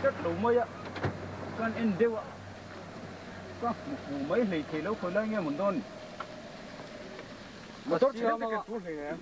rất đủ mấy á con em đều ạ có mấy lì thì lúc hồi lên nghe một đôn mà tốt chỉ là cái túi này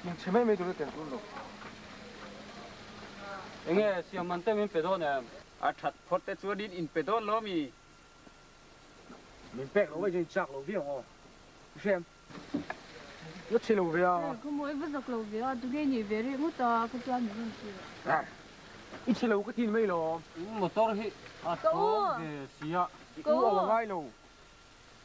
mình chỉ mấy túi tiền túi rồi anh nghe xem mình tên mình phải thôi nè à thật phật tế chúa đi in phải tốt lắm mình bẹt nó bây giờ chặt lẩu viên hả xem rất chi lẩu viên không mới vứt giặc lẩu viên tôi nghe nhiều về đấy mất ta cái cho mình không chịu ít chi lẩu cái tin mấy lẩu một tô thì à tô cái gì ạ cũng ở ngay lẩu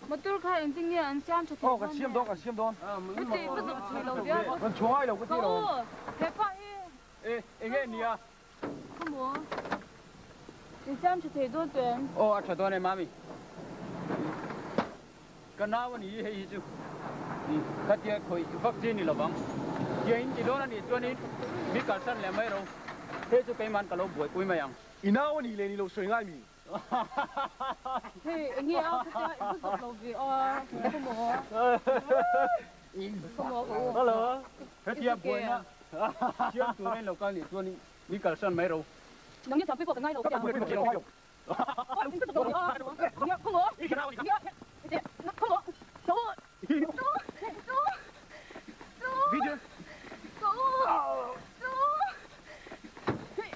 mà tôi khai anh tin nghe anh xem cho ô cái xiêm đón cái gì vứt giặc lẩu viên con chó ai lẩu cái tin lẩu thế phải ê anh nghe nè không muốn anh xem cho thầy đôn tuyển ô à chờ tôi này mami cái nào mà ní hay chứ cái kia khơi vaccine này là vắng giờ in cái đó là ní cho nên biết cả sân là mấy đâu thế cho cái man cả lô buổi cuối mày ăn inawa ni le ni lo soi ngai mi thì anh nghe cái vứt giặc lẩu viên không muốn hello thế kia buổi nè chiếm tụi này là cái này cho nên biết cả sân mấy đâu nóng nhất chấm cái ngay đầu ka bu ni lo hayo không muốn video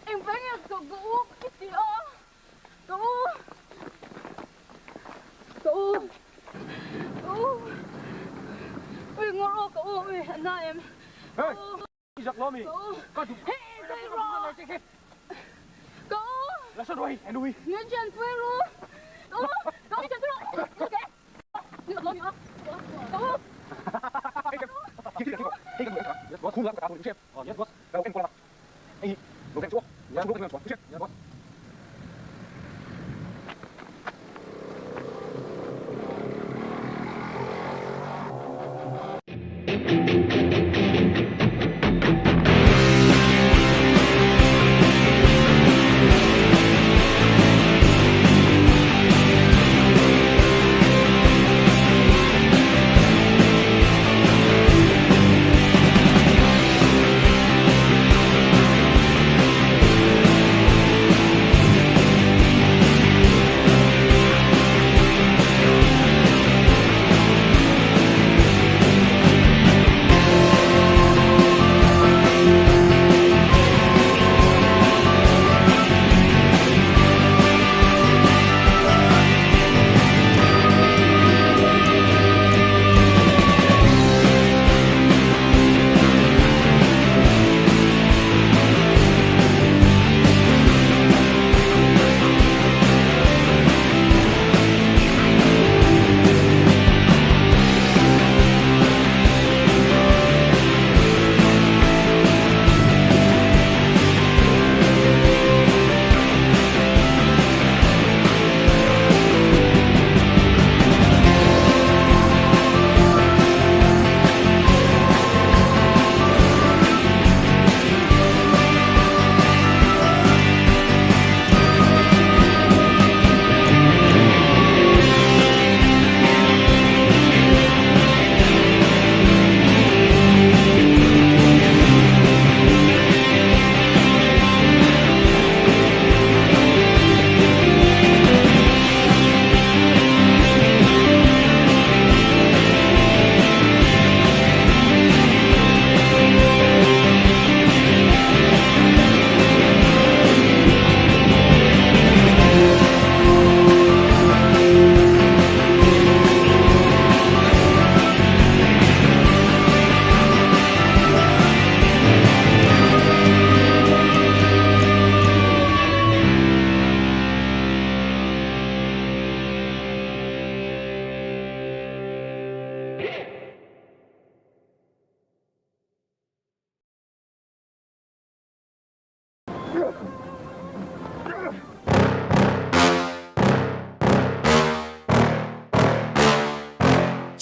em phải nghe cậu cái gì đó cậu ôi ngon cậu ơi anh ơi em hey giặc lo mi ka du hey rồi cậu la so doi en dui nghe chân quê luôn cậu đi chân quê luôn ok đi gặp lo gì hả cậu Yes, boss. Cool lang ka chef. Oh, yes, boss. Pero en ko lang. Ay, lo kan ko. Yes, boss. Chef. Yes, boss.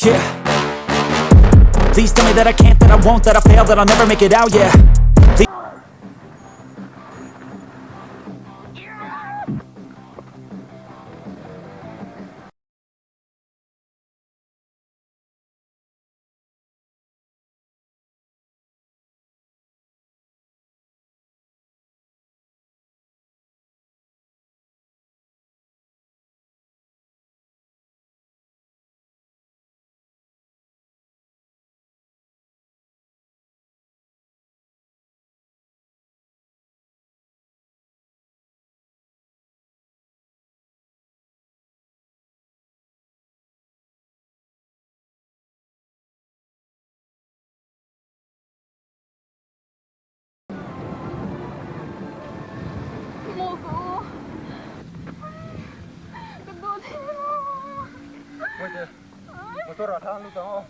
Yeah. Please tell me that I can't, that I won't, that I fail, that I'll never make it out, yeah. motor thang lu tao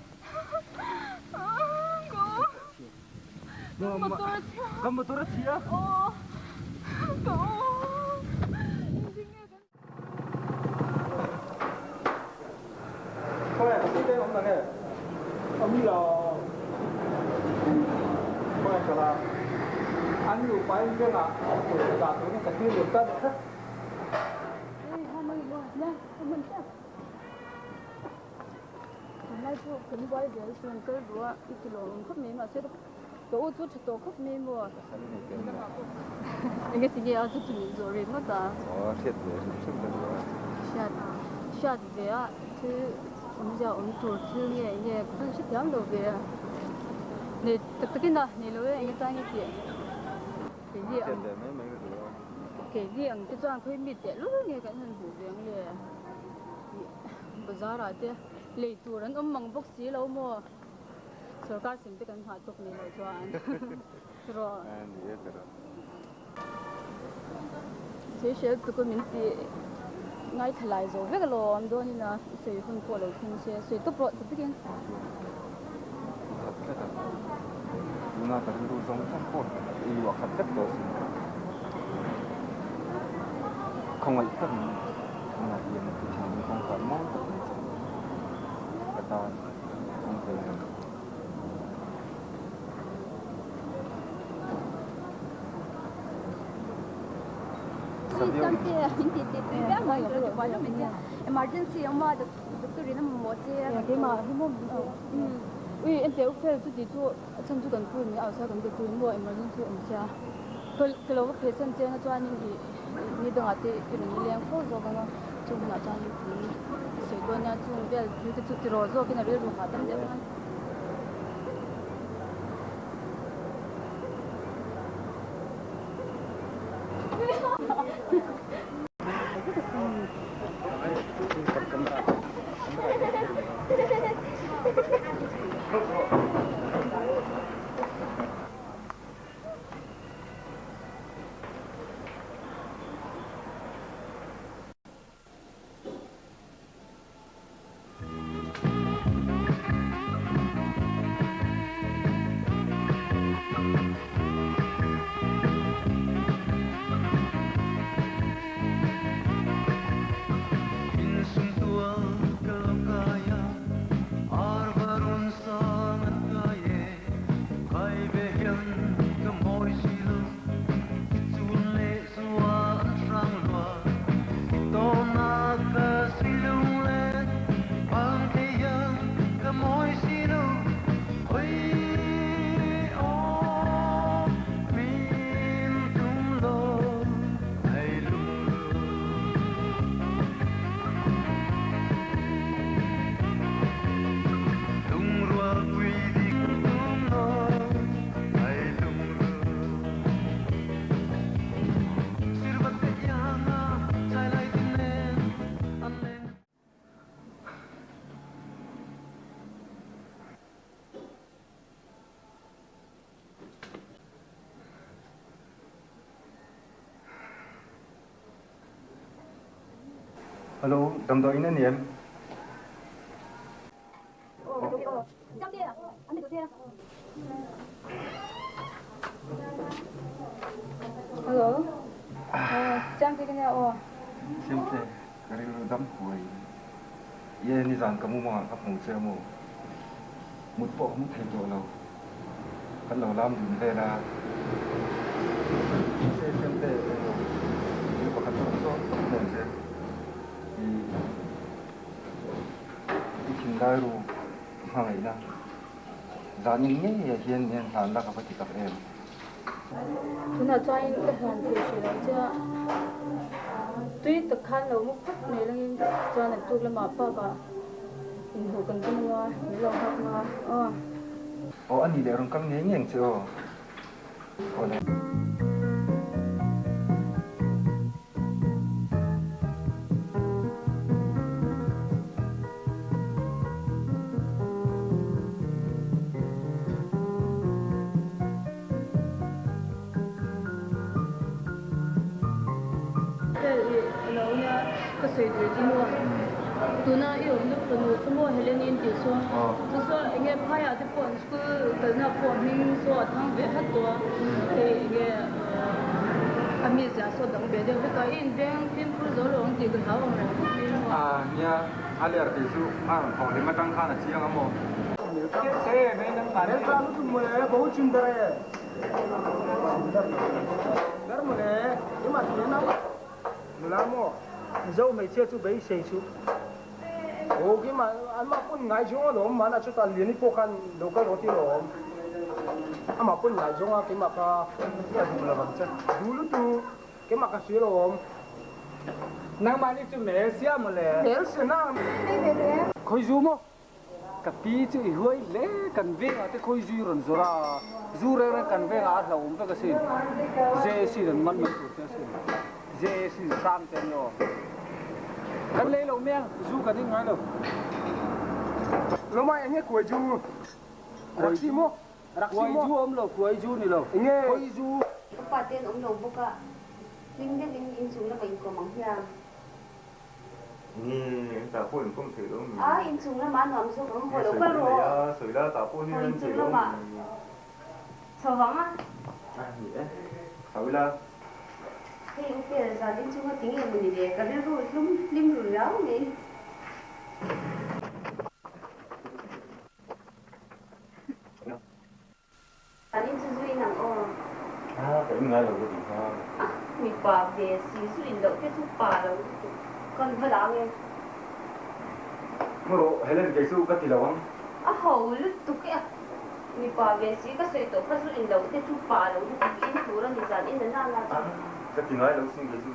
Go. motor chia Oh. Go. không phải cái đây không là nghe ông đi là không phải là anhอยู่ไปเรื่องอะจากตรงนี้กับที่เหลือกัน Tôi cần quay về xuân tới bữa ít kilo khắp miếng mà sẽ tôi chút chút khắp miếng mua cái gì ở chỗ này rồi mà ta thiệt rồi chút rồi shad về á thì ông giờ ông chủ thứ nghe cũng sẽ giảm đồ về này tất cả đó này rồi anh ta như thế cái gì anh cái trang khơi mít đấy lúc nghe cái thằng chủ về nghe bazaar आते ले तुरंत मंग बुक सी लो मो सरकार सिंह तक हाथ तो नहीं लो जान रो से शेल तो को मिनती ngay thay rồi với cái lò anh đó nên là sấy phân qua lại không xe sấy tốt rồi tất nhiên 누나 가지고 좀 참고 이 wakkat 도 không ai phân là hiện thị trường không phải món của người ta không thể emergency mà doctor này mà cái mà ui em thấy phải tự đi chỗ chân chỗ cần phụ mình ở sau cần đi chỗ mua emergency em cha cái lâu cái patient chơi nó cho anh đi đồng ati cái này liền phố rồi mà chúng nó cho anh đi sấy đồ nha chúng bây giờ cái chút rồi cái này rồi hả tâm đấy alo đầm đội nên em trong kia anh đi chỗ kia hello trang kia nha ô xem thế cái này đâm cuối ye ni rằng kamu mau ngap mu se mu một bộ mu thay chỗ lâu kan lâu làm dùn thế là xem thế ini bakal terus thế di Chindaru hàng na giá những nhé hiện hiện sản là các chị em chúng ta cho anh cái hoàn thiện rồi chứ tuy tập khăn lâu một phút này là cho nên tôi làm mà pa cả in hồ cần tôi mua mấy lòng học mà anh đi để orang căng nhé nhàng chưa này cái sợi dây mua tôi nói yêu nước mua Helen in thì số số nghe phải à thì bọn school cái nào bọn mình số thằng về hếtตัวthì nghe ami giờ số đồng về được cái in bên phim phụ rồi luôn thì cái hậu mà nha ali ar tisu họ thì mà tăng khá là chiang amo cái xe này đang cả đấy ra lúc mà बहुत सुंदर है गर्म है ये मत लेना मुलामो dâu mấy chia chú bấy xây chú ô cái mà anh mà phun ngày chúng nó mà nó chú ta liền đi phố khăn đâu có roti rồi anh mà phun ngày chúng cái mà cái đủ là bằng chân đủ lúc tu cái mà cái suy rồi nang mani chu me sia ma le để sự na khoi zu mo ka pi chu i hoi le kan ve a te khoi zu ron zora zu re kan ve a la um pe ka sin je si ron man mi tu te sin je si sam te no kan le lo meng zu ka ding ngai lo lo mai anh nghe cuối chú raksi mo khoi zu om lo khoi zu ni lo nghe khoi zu pa tên ông đồng bốc à linh đến linh in xuống là mình có mỏng hiền ni ta phun không thể đâu à in xuống là mà nằm xuống cũng hồi đâu có rồi sợi lá ta phun in xuống là mà sao vắng á nhỉ sợi lá thì ông kia là giờ in xuống là tiếng là mình để cái đó rồi lum lim rồi ráo nè in xuống nằm cái ngay là cái gì ha mi pa về xí xuống đâu cái thuốc pa đâu con phải làm nghe mà Helen cái số cái gì đâu không hầu lúc tụi cái mi pa về xí cái sợi tổ cái xuống đâu cái thuốc pa đâu cái in xuống là mình dàn in đến nào là cái gì nói đâu xin cái số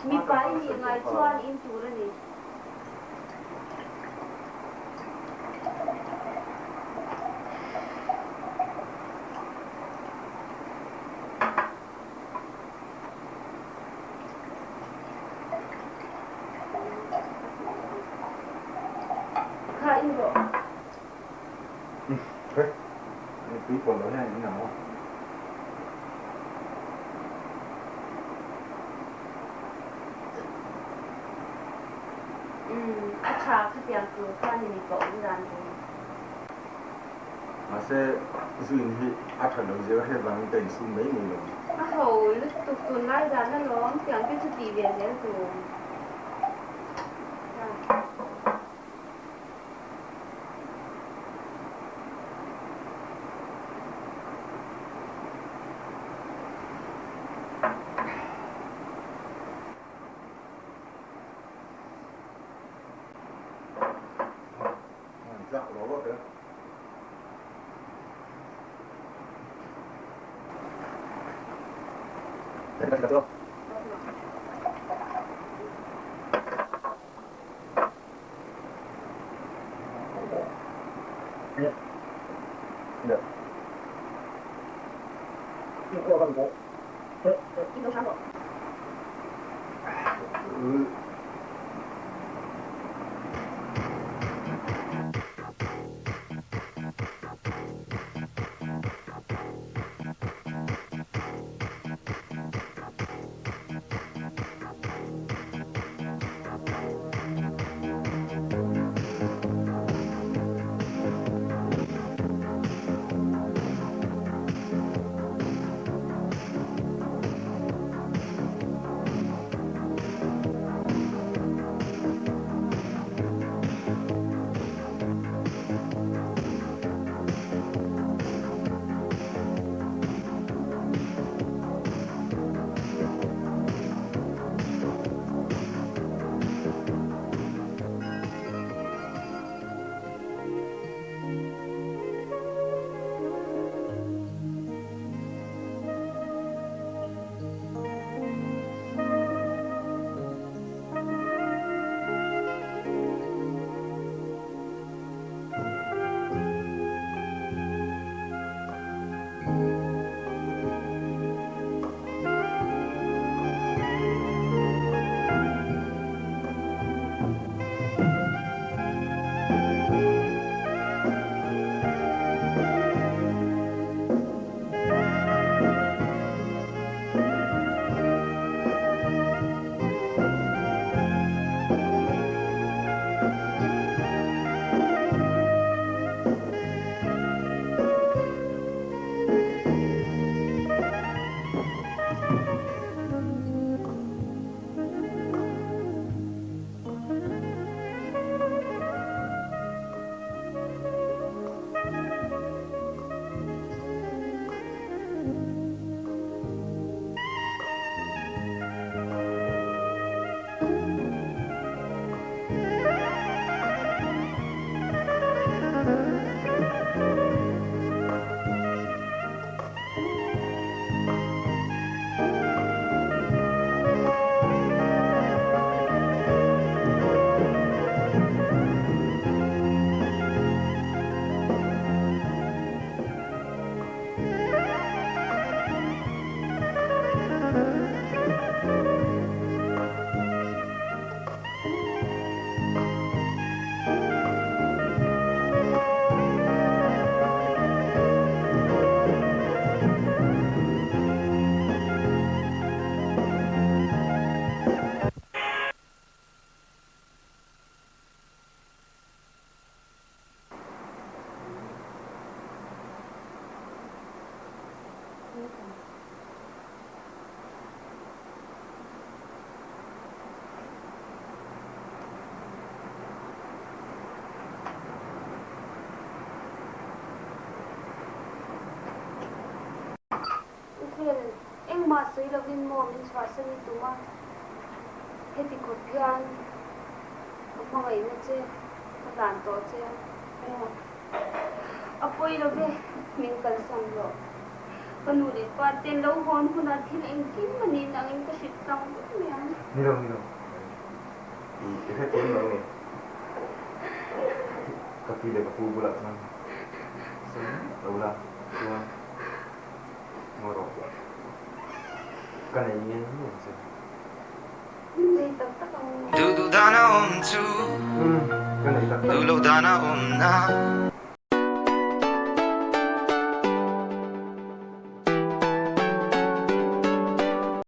mi pa in ngày chuan in xuống là nè quý còn nói này như nào trà cái tiền của con thì mình có ra mà sẽ duyên hi ắt hẳn là dễ hay bằng tiền xu mấy người rồi hầu lúc tụt tuần lại ra nó lớn tiền cái chút tiền về dễ tụi dạ đó rồi đấy đấy là chưa được nhưng qua bằng bộ in đâu sáng rồi phiền em mà sấy là viên mồm nên xóa sân đi tụi mà hết thì cột pian mà ngày nó chơi nó đàn tổ chơi apoi lo be min kan sang lo kanuli pa ten lo hon kuna thin eng kim mani nang eng ka sit tang me Ni đâu. Cái hết tiếng rồi. Cà phê để cà phê bulat man. Đâu là. Tua. Ngoro. Cái này nghe nó sao? Đây tập tất cả Dudana om tu, Cái này ta. dulodana om na.